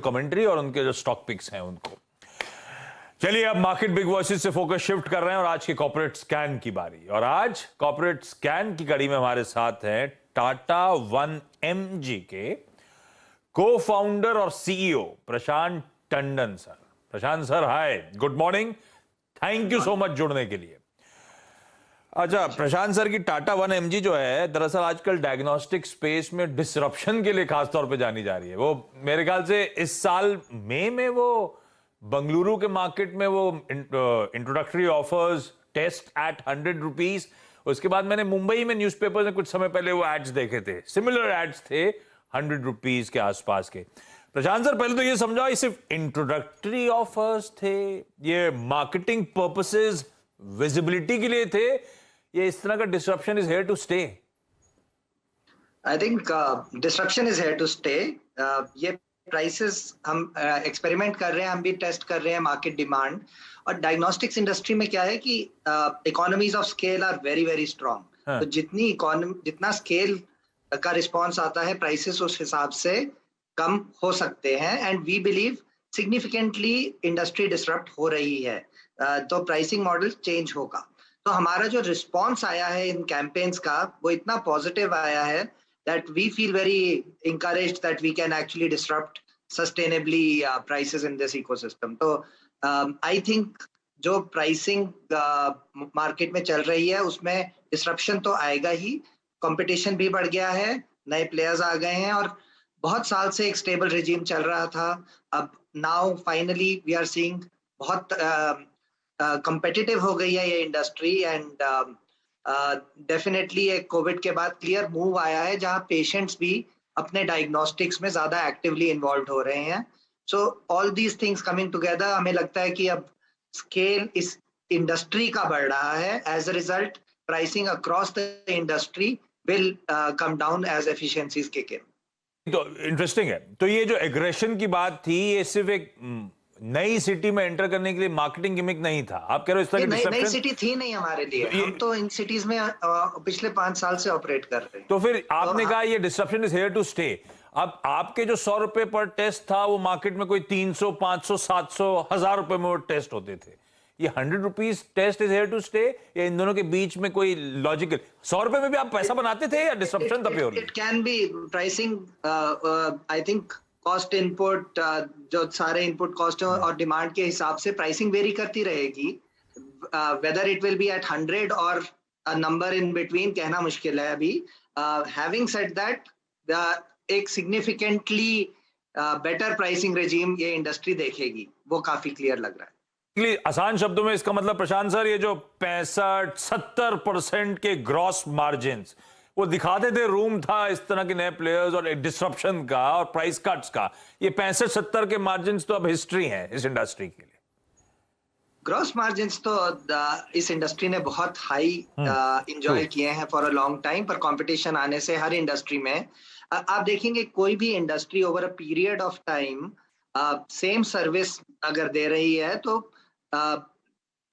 Commentary और उनके जो स्टॉक पिक्स हैं उनको। चलिए अब मार्केट बिग वॉइसेस से फोकस शिफ्ट कर रहे हैं और आज के कॉर्पोरेट स्कैन की बारी। और आज कॉर्पोरेट स्कैन की कड़ी में हमारे साथ हैं टाटा 1mg के को फाउंडर और CEO Prashant Tandon sir. Prashant sir hi, good morning, thank you so much जुड़ने के लिए। अच्छा प्रशांत सर की टाटा 1mg जो है दरअसल आजकल डायग्नोस्टिक स्पेस में डिसरप्शन के लिए खासतौर पे जानी जा रही है। वो मेरे ख्याल से इस साल मई में वो बंगलुरु के मार्केट में वो introductory offers test at 100 rupees. उसके बाद मैंने मुंबई में न्यूज़पेपर में कुछ समय पहले वो एड्स देखे थे, सिमिलर एड्स थे 100 रुपीज के आसपास के। प्रशांत सर पहले तो ये समझाओ, ये सिर्फ इंट्रोडक्टरी ऑफर्स थे, ये मार्केटिंग पर्पसेस विजिबिलिटी के लिए थे, ये इस तरह का disruption is here to stay? I think disruption is here to stay. ये प्राइसेस हम एक्सपेरिमेंट कर रहे हैं, हम भी टेस्ट कर रहे हैं मार्केट डिमांड। और डायग्नोस्टिक्स इंडस्ट्री में क्या है कि economies of scale are very very strong. तो जितना स्केल का रिस्पॉन्स आता है प्राइसेस उस हिसाब से कम हो सकते हैं। And we believe significantly industry disrupt हो रही है, तो प्राइसिंग मॉडल चेंज होगा। तो हमारा जो रिस्पॉन्स आया है इन कैंपेन्स का वो इतना पॉजिटिव आया है that we feel very encouraged that we can actually disrupt sustainably prices in this ecosystem. तो I think जो pricing market में चल रही है उसमें disruption तो आएगा ही, competition भी बढ़ गया है, नए players आ गए हैं और बहुत साल से एक stable regime चल रहा था। अब now finally we are seeing बहुत competitive हो गई है ये industry and डेफिनेटली एक कोविड के बाद क्लियर मूव आया है जहां पेशेंट्स भी अपने डायग्नोस्टिक्स में ज्यादा एक्टिवली इन्वॉल्व हो रहे हैं। So all these things coming together हमें लगता है कि अब स्केल इस इंडस्ट्री का बढ़ रहा है। As a result pricing across the industry will come down as efficiencies kick in. तो इंटरेस्टिंग है। तो ये जो एग्रेशन की बात थी ये सिर्फ एक नई सिटी में एंटर करने के लिए मार्केटिंग गिमिक नहीं था, आप कह रहे हो इस तरह की नई सिटी थी नहीं हमारे लिए। तो हम तो इन सिटीज में पिछले 5 साल से ऑपरेट कर रहे हैं। तो फिर आपने कहा ये disruption is here to stay. अब आपके जो 100 रुपए पर टेस्ट था वो मार्केट में कोई 300, 500, 700, 1000 रुपए में वो टेस्ट होते थे। ये 100 rupees test is here to stay या इन दोनों के बीच में कोई लॉजिकल? 100 रुपए में भी आप पैसा बनाते थे या डिसरप्शन था purely? It can be pricing, I think cost input, जो सारे इनपुट कॉस्ट और डिमांड के हिसाब से प्राइसिंग वेरी करती रहेगी। Whether it will be at 100 और अ नंबर इन बिटवीन कहना मुश्किल है अभी। हैविंग सेड दैट एक सिग्निफिकेंटली बेटर प्राइसिंग रेजिम ये इंडस्ट्री देखेगी, वो काफी क्लियर लग रहा है। आसान शब्दों में इसका मतलब प्रशांत सर, ये जो 65-70% के ग्रॉस मार्जिन वो दिखाते थे, रूम था इस तरह के नए प्लेयर्स और डिसरप्शन का और प्राइस कट्स का, ये 65-70 के मार्जिन्स तो अब हिस्ट्री है इस इंडस्ट्री के लिए। ग्रॉस मार्जिन्स तो इस इंडस्ट्री ने बहुत हाई एंजॉय किए हैं फॉर अ लॉन्ग टाइम, पर कंपटीशन आने से हर इंडस्ट्री में आप देखेंगे कोई भी industry over a period of time same service अगर दे रही है तो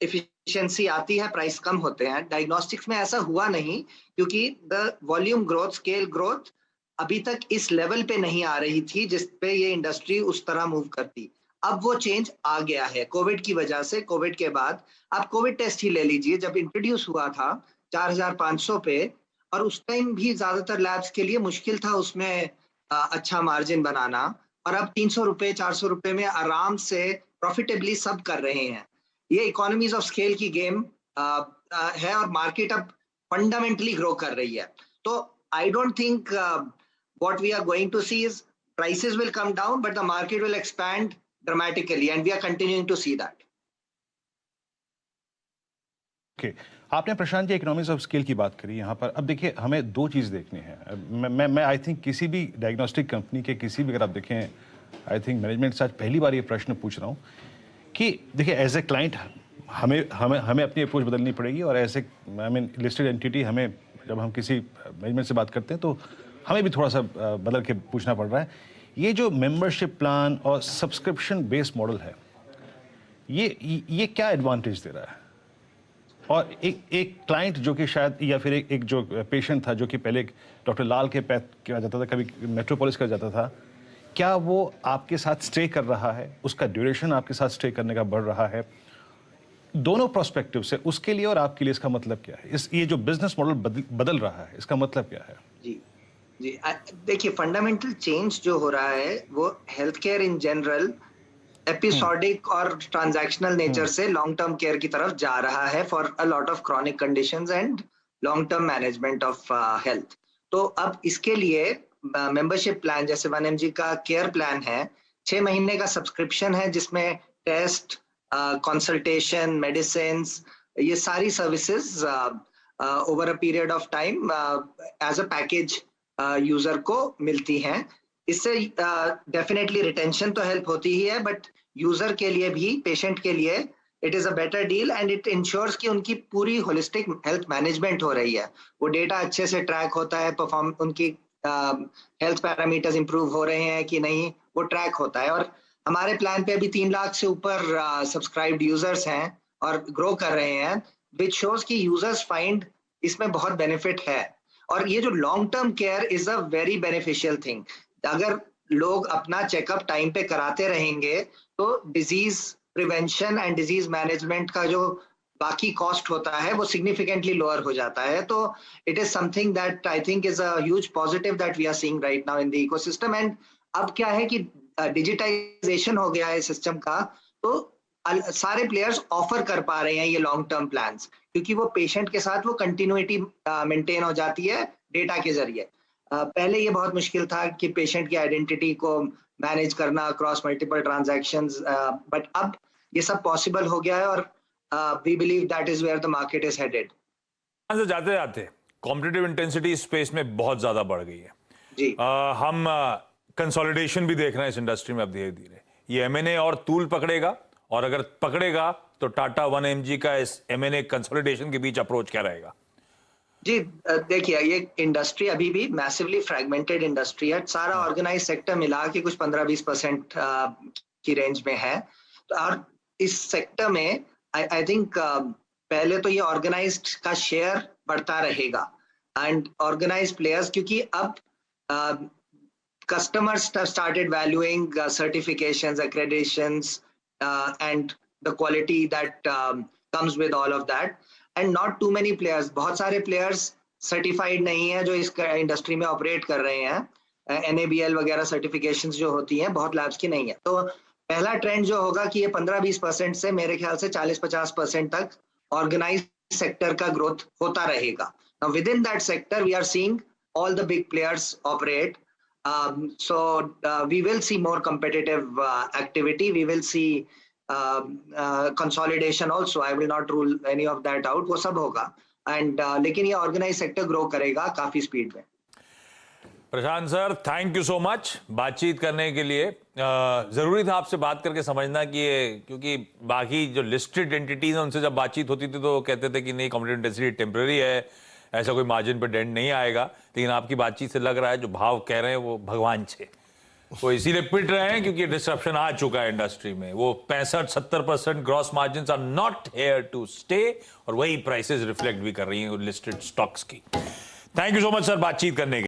एफिशिएंसी आती है, प्राइस कम होते हैं। डायग्नोस्टिक्स में ऐसा हुआ नहीं क्योंकि the volume growth, scale growth अभी तक इस लेवल पे नहीं आ रही थी जिस पे ये इंडस्ट्री उस तरह मूव करती। अब वो चेंज आ गया है कोविड की वजह से। कोविड के बाद आप कोविड टेस्ट ही ले लीजिए, जब इंट्रोड्यूस हुआ था 4500 पे, और उस टाइम भी ज्यादातर लैब्स के लिए मुश्किल था उसमें अच्छा मार्जिन बनाना, और अब 300 रुपए 400 रुपए में आराम से प्रॉफिटेबली सब कर रहे हैं। ये इकोनॉमीज ऑफ स्केल की गेम है और मार्केट अब फंडामेंटली ग्रो कर रही है। तो I don't think what we are going to see is prices will come down but the market will expand dramatically and we are continuing to see that. Okay, आपने Prashant ji economies of scale की बात करी यहाँ पर। अब देखिए हमें दो चीज़ देखनी है। मैं आई थिंक किसी भी डायग्नोस्टिक कंपनी के किसी भी, अगर आप देखें, आई थिंक मैनेजमेंट से आज पहली बार ये प्रश्न पूछ रहा हूँ कि देखिए एज ए क्लाइंट हमें अपनी अप्रोच बदलनी पड़ेगी, और as a I mean listed entity हमें, जब हम किसी मैनेजमेंट से बात करते हैं तो हमें भी थोड़ा सा बदल के पूछना पड़ रहा है। ये जो मेंबरशिप प्लान और सब्सक्रिप्शन बेस्ड मॉडल है, ये क्या एडवांटेज दे रहा है? और एक क्लाइंट जो कि शायद, या फिर एक जो पेशेंट था जो कि पहले डॉक्टर लाल के पैथ किया जाता था, कभी मेट्रोपोलिस का जाता था, क्या वो आपके साथ स्टे कर रहा है, उसका ड्यूरेशन आपके साथ स्टे करने का बढ़ रहा है? दोनों प्रोस्पेक्टिव से उसके लिए और आपके लिए इसका मतलब क्या है? ये जो बिजनेस मॉडल बदल रहा है, इसका मतलब क्या है? जी जी देखिए, फंडामेंटल चेंज जो हो रहा है वो health care in general episodic और ट्रांजैक्शनल नेचर से लॉन्ग टर्म केयर की तरफ जा रहा है for a lot of chronic conditions and long term management of health. तो अब इसके लिए मेंबरशिप प्लान जैसे 1mg का केयर प्लान है, 6 महीने का सब्सक्रिप्शन है जिसमें टेस्ट, कंसल्टेशन, मेडिसिन, ये सारी services over a period of time as a package user को मिलती हैं। इससे डेफिनेटली रिटेंशन तो हेल्प होती ही है, बट यूजर के लिए भी, पेशेंट के लिए it is a better deal and it ensures कि उनकी पूरी होलिस्टिक हेल्थ मैनेजमेंट हो रही है। वो डेटा अच्छे से ट्रैक होता है, परफॉर्म उनकी हेल्थ पैरामीटर्स इंप्रूव हो रहे हैं कि नहीं, वो ट्रैक होता है। और हमारे प्लान पे अभी 3 लाख से ऊपर सब्सक्राइब्ड यूजर्स हैं और ग्रो कर रहे हैं, विच शोज कि यूजर्स फाइंड इसमें बहुत बेनिफिट है। और ये जो long term care is a very beneficial thing. अगर लोग अपना चेकअप टाइम पे कराते रहेंगे तो disease prevention and disease management का जो बाकी कॉस्ट होता है वो सिग्निफिकेंटली लोअर हो जाता है। तो it is something that I think is a huge positive that we are seeing right now in the ecosystem. And अब क्या है कि डिजिटाइजेशन हो गया है सिस्टम का, तो सारे प्लेयर्स ऑफर कर पा रहे हैं ये लॉन्ग टर्म प्लान्स, क्योंकि वो पेशेंट के साथ वो कंटिन्यूटी मेंटेन हो जाती है डेटा के जरिए। पहले ये बहुत मुश्किल था कि पेशेंट की आइडेंटिटी को मैनेज करना अक्रॉस मल्टीपल ट्रांजैक्शंस, बट अब ये सब पॉसिबल हो गया है और we believe that is where the market is headed. जाते जाते कॉम्पिटिटिव इंटेंसिटी स्पेस में बहुत ज्यादा बढ़ गई है जी। हम कंसोलिडेशन भी देख रहे हैं इस इंडस्ट्री में अब धीरे धीरे। ये एमएनए और तूल पकड़ेगा, और अगर पकड़ेगा तो टाटा 1mg का इस एमएनए कंसोलिडेशन के बीच अप्रोच क्या रहेगा? जी देखिए, ये इंडस्ट्री अभी भी मैसिवली फ्रैगमेंटेड इंडस्ट्री है। सारा ऑर्गेनाइज सेक्टर मिला के कुछ 15-20% की रेंज में है। तो और इस सेक्टर में आई थिंक पहले तो ये ऑर्गेनाइज्ड का शेयर बढ़ता रहेगा एंड ऑर्गेनाइज्ड प्लेयर्स, क्योंकि अब customers have started valuing certifications, accreditations, and the quality that comes with all of that. And not too many players, बहुत सारे players certified नहीं है जो इस इंडस्ट्री में ऑपरेट कर रहे हैं। NABL वगैरह सर्टिफिकेशंस जो होती हैं बहुत लैब्स की नहीं है। तो पहला ट्रेंड जो होगा कि ये 15-20% से मेरे ख्याल से 40-50% तक ऑर्गेनाइज सेक्टर का ग्रोथ होता रहेगा। Now within that sector we are seeing all the big players operate. So we will see more competitive activity. We will see consolidation also. I will not rule any of that out. वो सब होगा and लेकिन ये organise sector grow करेगा काफी speed में। Prashant sir, thank you so much बातचीत करने के लिए। जरूरी था आपसे बात करके समझना कि ये, क्योंकि बाकी जो लिस्टेड एंटिटीज हैं उनसे जब बातचीत होती थी तो वो कहते थे कि नहीं, कॉम्पिटिटिव इंटेंसिटी टेम्पररी है, ऐसा कोई मार्जिन पर डेंट नहीं आएगा। लेकिन आपकी बातचीत से लग रहा है जो भाव कह रहे हैं वो भगवान छे, वो इसीलिए पिट रहे हैं क्योंकि डिस्ट्रप्शन आ चुका है इंडस्ट्री में। वो 65-70% gross margins are not here to stay, और वही प्राइसेस रिफ्लेक्ट भी कर रही हैं लिस्टेड स्टॉक्स की। Thank you so much sir बातचीत करने के